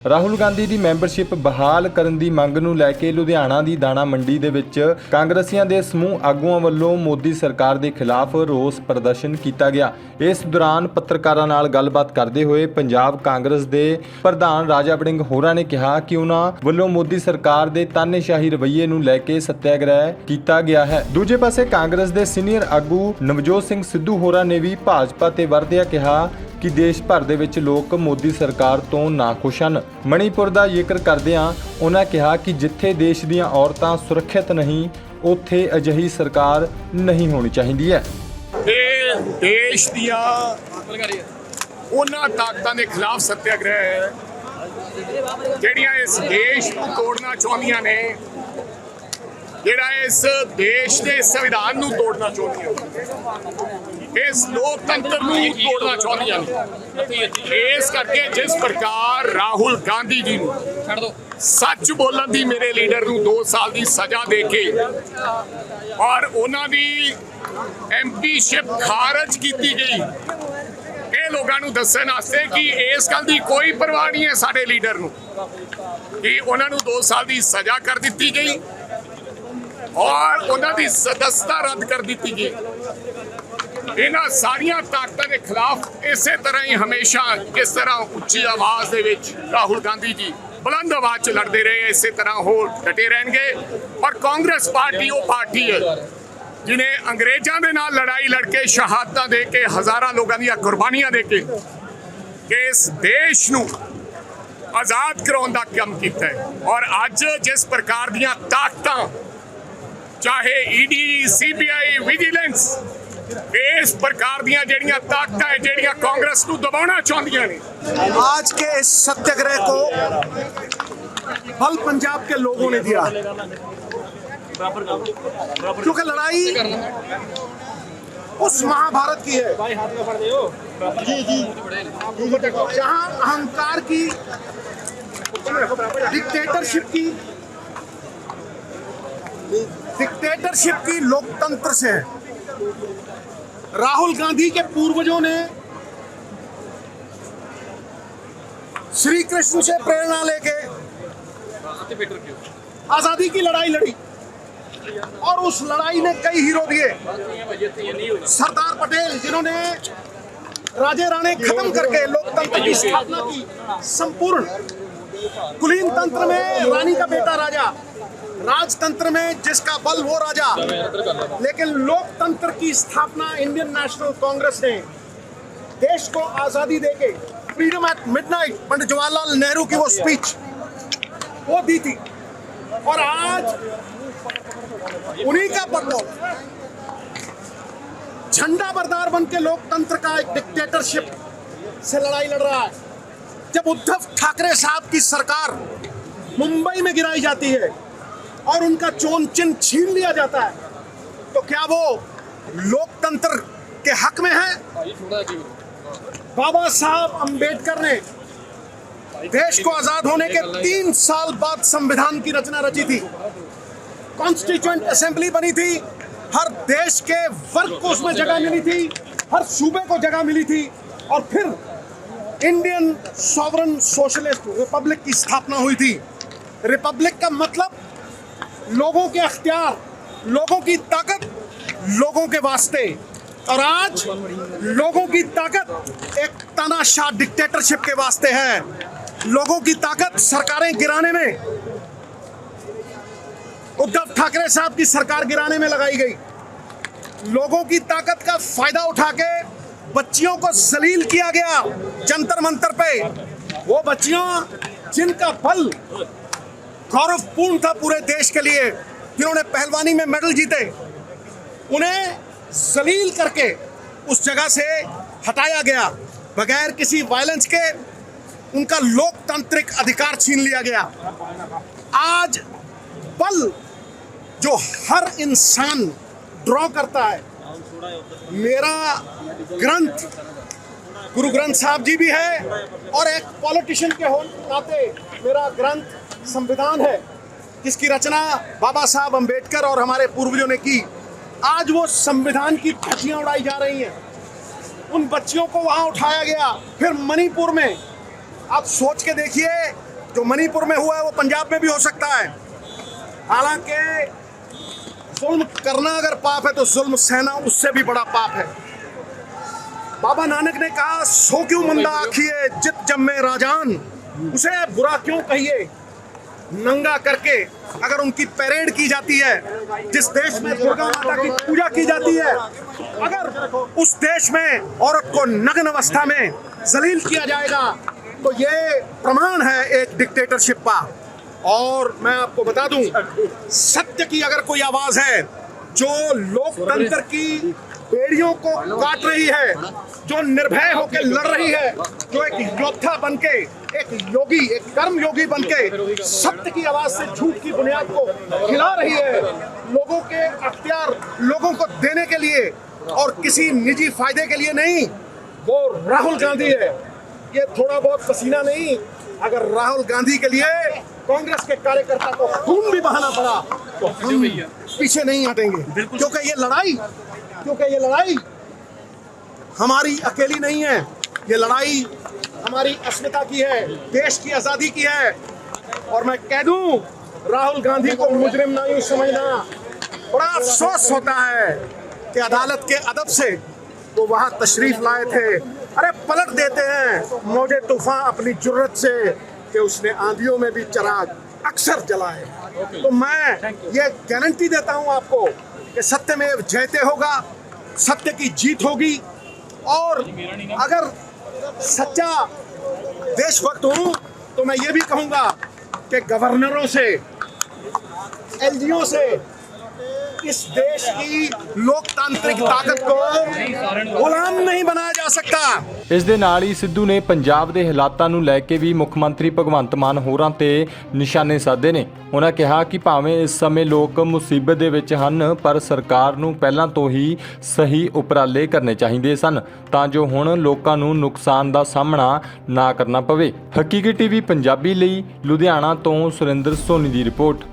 ਰਾਹੁਲ ਗਾਂਧੀ ਦੀ membership ਬਹਾਲ ਕਰਨ ਦੀ ਮੰਗ ਨੂੰ ਲੈ ਕੇ ਲੁਧਿਆਣਾ ਦੀ ਦਾਣਾ ਮੰਡੀ ਦੇ ਵਿੱਚ ਕਾਂਗਰਸੀਆਂ ਦੇ ਸਮੂਹ ਆਗੂਆਂ ਵੱਲੋਂ ਮੋਦੀ ਸਰਕਾਰ ਦੇ ਖਿਲਾਫ ਰੋਸ ਪ੍ਰਦਰਸ਼ਨ ਕੀਤਾ ਗਿਆ। ਇਸ ਦੌਰਾਨ ਪੱਤਰਕਾਰਾਂ ਨਾਲ ਗੱਲਬਾਤ ਕਰਦੇ ਹੋਏ ਪੰਜਾਬ ਕਾਂਗਰਸ ਦੇ ਪ੍ਰਧਾਨ ਰਾਜਾ ਵੜਿੰਗ ਹੋਰਾਂ ਨੇ ਕਿਹਾ ਕਿ ਉਹਨਾਂ ਵੱਲੋਂ ਮੋਦੀ ਸਰਕਾਰ ਦੇ ਤਾਨੇਸ਼ਾਹੀ ਰਵੱਈਏ ਨੂੰ ਲੈ ਕੇ ਸੱਤਿਆਗ੍ਰਹਿ ਕੀਤਾ ਗਿਆ ਹੈ। ਦੂਜੇ ਪਾਸੇ ਕਾਂਗਰਸ ਦੇ ਸੀਨੀਅਰ ਆਗੂ ਨਵਜੋਤ ਸਿੰਘ ਸਿੱਧੂ ਹੋਰਾਂ ਨੇ ਵੀ ਭਾਜਪਾ ਤੇ ਵਰਤਿਆ ਕਿਹਾ ਕਿ ਦੇਸ਼ ਭਰ ਦੇ ਵਿੱਚ ਲੋਕ ਮੋਦੀ ਸਰਕਾਰ ਤੋਂ ਨਾਖੁਸ਼ ਹਨ। ਮਣੀਪੁਰ ਦਾ ਜ਼ਿਕਰ ਕਰਦਿਆਂ ਉਹਨਾਂ ਕਿਹਾ ਕਿ ਜਿੱਥੇ ਦੇਸ਼ ਦੀਆਂ ਔਰਤਾਂ ਸੁਰੱਖਿਅਤ ਨਹੀਂ ਉੱਥੇ ਅਜਿਹੀ ਸਰਕਾਰ ਨਹੀਂ ਹੋਣੀ ਚਾਹੀਦੀ ਹੈ। ਇਹ ਦੇਸ਼ ਦੀਆਂ ਉਹਨਾਂ ਤਾਕਤਾਂ ਦੇ ਖਿਲਾਫ ਸੱਤਿਆਗ੍ਰਹਿ ਹੈ ਜਿਹੜੀਆਂ ਇਸ ਦੇਸ਼ ਨੂੰ ਤੋੜਨਾ ਚਾਹੁੰਦੀਆਂ ਨੇ, ਜਿਹੜਾ ਇਸ ਦੇਸ਼ ਦੇ ਸੰਵਿਧਾਨ ਨੂੰ ਤੋੜਨਾ ਚਾਹੁੰਦੀਆਂ, ਇਸ ਲੋਕਤੰਤਰ ਨੂੰ ਤੋੜਨਾ ਚਾਹੁੰਦੀਆਂ ਨੇ। ਇਸ ਕਰਕੇ ਜਿਸ ਪ੍ਰਕਾਰ ਰਾਹੁਲ ਗਾਂਧੀ ਜੀ ਨੂੰ ਸੱਚ ਬੋਲਣ ਦੀ ਮੇਰੇ ਲੀਡਰ ਨੂੰ 2 ਸਾਲ ਦੀ ਸਜ਼ਾ ਦੇ ਕੇ ਔਰ ਉਹਨਾਂ ਦੀ ਐਮਪੀਸ਼ਿਪ ਖਾਰਜ ਕੀਤੀ ਗਈ, ਇਹ ਲੋਕਾਂ ਨੂੰ ਦੱਸਣ ਵਾਸਤੇ ਕਿ ਇਸ ਗੱਲ ਦੀ ਕੋਈ ਪਰਵਾਹ ਨਹੀਂ ਹੈ ਸਾਡੇ ਲੀਡਰ ਨੂੰ ਕਿ ਉਹਨਾਂ ਨੂੰ 2 ਸਾਲ ਦੀ ਸਜ਼ਾ ਕਰ ਦਿੱਤੀ ਗਈ ਔਰ ਉਹਨਾਂ ਦੀ ਸਦਸਤਾ ਰੱਦ ਕਰ ਦਿੱਤੀ ਗਈ। ਇਹਨਾਂ ਸਾਰੀਆਂ ਤਾਕਤਾਂ ਦੇ ਖਿਲਾਫ ਇਸੇ ਤਰ੍ਹਾਂ ਹੀ ਹਮੇਸ਼ਾ ਕਿਸ ਤਰ੍ਹਾਂ ਉੱਚੀ ਆਵਾਜ਼ ਦੇ ਵਿੱਚ ਰਾਹੁਲ ਗਾਂਧੀ ਜੀ ਬੁਲੰਦ ਆਵਾਜ਼ 'ਚ ਲੜਦੇ ਰਹੇ, ਇਸੇ ਤਰ੍ਹਾਂ ਉਹ ਡਟੇ ਰਹਿਣਗੇ। ਔਰ ਕਾਂਗਰਸ ਪਾਰਟੀ ਉਹ ਪਾਰਟੀ ਹੈ ਜਿਹਨੇ ਅੰਗਰੇਜ਼ਾਂ ਦੇ ਨਾਲ ਲੜਾਈ ਲੜ ਕੇ ਸ਼ਹਾਦਤਾਂ ਦੇ ਕੇ ਹਜ਼ਾਰਾਂ ਲੋਕਾਂ ਦੀਆਂ ਕੁਰਬਾਨੀਆਂ ਦੇ ਕੇ ਇਸ ਦੇਸ਼ ਨੂੰ ਆਜ਼ਾਦ ਕਰਾਉਣ ਦਾ ਕੰਮ ਕੀਤਾ ਹੈ। ਔਰ ਅੱਜ ਜਿਸ ਪ੍ਰਕਾਰ ਦੀਆਂ ਤਾਕਤਾਂ, ਚਾਹੇ ईडी, CBI, विजिलेंस, इस प्रकार दियां जड़ियां ताकतां है जड़ियां कांग्रेस को दबाना चाहदियां ने। आज के इस सत्याग्रह को फल पंजाब के लोगों ने दिया, क्योंकि लड़ाई उस महाभारत की है जहां अहंकार की, डिक्टेटरशिप की लोकतंत्र से है। राहुल गांधी के पूर्वजों ने श्री कृष्ण से प्रेरणा लेके आजादी की लड़ाई लड़ी और उस लड़ाई ने कई हीरो दिए। सरदार पटेल जिन्होंने राजे राणे खत्म करके लोकतंत्र की स्थापना की, संपूर्ण कुलीन तंत्र में रानी का बेटा राजा, राजतंत्र में जिसका बल वो राजा, लेकिन लोकतंत्र की स्थापना इंडियन नेशनल कांग्रेस ने देश को आजादी देके freedom eight midnight, Pandit Jawaharlal Nehru की वो स्पीच वो दी थी। और आज उन्हीं का बदलाव झंडा बरदार बन के लोकतंत्र का एक डिक्टेटरशिप से लड़ाई लड़ रहा है। जब उद्धव ठाकरे साहब की सरकार मुंबई में गिराई जाती है और उनका चोन चिन्ह छीन लिया जाता है, तो क्या वो लोकतंत्र के हक में है? बाबा साहब अंबेडकर ने देश को आजाद होने के 3 साल बाद संविधान की रचना रची थी। कॉन्स्टिट्यूएंट असेंबली बनी थी, हर देश के वर्ग को उसमें जगह मिली थी, हर सूबे को जगह मिली थी, और फिर इंडियन सॉवरन सोशलिस्ट रिपब्लिक की स्थापना हुई थी। रिपब्लिक का मतलब लोगों के अख्तियार, लोगों की ताकत लोगों के वास्ते। और आज लोगों की ताकत एक तानाशाह डिक्टेटरशिप के वास्ते है। लोगों की ताकत सरकारें गिराने में, उद्धव ठाकरे साहब की सरकार गिराने में लगाई गई। लोगों की ताकत का फायदा उठा के बच्चियों को जलील किया गया जंतर मंतर पे। वो बच्चियों जिनका बल गौरवपूर्ण था पूरे देश के लिए, जिन्होंने पहलवानी में मेडल जीते, उन्हें जलील करके उस जगह से हटाया गया बगैर किसी वायलेंस के। उनका लोकतांत्रिक अधिकार छीन लिया गया। आज बल जो हर इंसान ड्रॉ करता है, मेरा ग्रंथ गुरु ग्रंथ साहब जी भी है और एक पॉलिटिशियन के होने के नाते मेरा ग्रंथ संविधान है, जिसकी रचना बाबा साहब अंबेडकर और हमारे पूर्वजों ने की। आज वो संविधान की धज्जियां उड़ाई जा रही हैं। उन बच्चियों को वहां उठाया गया। फिर मणिपुर में आप सोच के देखिए जो मणिपुर में हुआ है वो पंजाब में भी हो सकता है। हालांकि जुल्म करना अगर पाप है तो जुल्म सहना उससे भी बड़ा पाप है। बाबा नानक ने कहा, सो क्यों मंदा आखिए जित जम्मे राजान, उसे बुरा क्यों कहिए नंगा करके। अगर उनकी परेड की जाती है, जिस देश में दुर्गा माता की पूजा की जाती है, अगर उस देश में औरत को नग्न अवस्था में जलील किया जाएगा तो ये प्रमाण है एक डिक्टेटरशिप का। और मैं आपको बता दूं, सत्य की अगर कोई आवाज है जो लोकतंत्र की बेड़ियों को काट रही है, जो निर्भय होकर लड़ रही है, जो एक योद्धा बनके, एक योगी, एक कर्म योगी बनके सत्य की आवाज से झूठ की बुनियाद को खिला रही है, लोगों के अख्तियार लोगों को देने के लिए और किसी निजी फायदे के लिए नहीं, वो राहुल गांधी है। ये थोड़ा बहुत पसीना नहीं, अगर राहुल गांधी के लिए कांग्रेस के कार्यकर्ता को खून भी बहाना पड़ा तो हम पीछे नहीं हटेंगे, क्योंकि ये लड़ाई हमारी अकेली नहीं है। ये लड़ाई हमारी अस्मिता की है, देश की आजादी की है। और मैं कह दूं, राहुल गांधी को मुजरिम ना यूं समझना। बड़ा अफसोस होता है कि अदालत के अदब से वो वहां तशरीफ लाए थे। अरे पलट देते हैं मौजे तूफान अपनी जुर्रत से कि उसने आंधियों में भी चिराग अक्सर जलाए। तो मैं ये गारंटी देता हूं आपको कि सत्यमेव जयते होगा, सत्य की जीत होगी। और अगर सच्चा देशभक्त हूं तो मैं ये भी कहूंगा कि गवर्नरों से, एलजीओ से इस देश की लोकतांत्रिक ताकत को गुलाम नहीं बनाया जा सकता। ਇਸ ਦੇ ਨਾਲ ਹੀ ਸਿੱਧੂ ਨੇ ਪੰਜਾਬ ਦੇ ਹਾਲਾਤਾਂ ਨੂੰ ਲੈ ਕੇ ਵੀ ਮੁੱਖ ਮੰਤਰੀ ਭਗਵੰਤ ਮਾਨ ਹੋਰਾਂ ਤੇ ਨਿਸ਼ਾਨੇ ਸਾਧੇ ਨੇ। ਉਹਨਾਂ ਕਿਹਾ ਕਿ ਭਾਵੇਂ ਇਸ ਸਮੇਂ ਲੋਕ ਮੁਸੀਬਤ ਦੇ ਵਿੱਚ ਹਨ, ਪਰ ਸਰਕਾਰ ਨੂੰ ਪਹਿਲਾਂ ਤੋਂ ਹੀ ਸਹੀ ਉਪਰਾਲੇ ਕਰਨੇ ਚਾਹੀਦੇ ਸਨ ਤਾਂ ਜੋ ਹੁਣ ਲੋਕਾਂ ਨੂੰ ਨੁਕਸਾਨ ਦਾ ਸਾਹਮਣਾ ਨਾ ਕਰਨਾ ਪਵੇ। ਹਕੀਕੀ ਟੀਵੀ ਪੰਜਾਬੀ ਲਈ ਲੁਧਿਆਣਾ ਤੋਂ ਸੁਰਿੰਦਰ ਸੋਨੀ ਦੀ ਰਿਪੋਰਟ।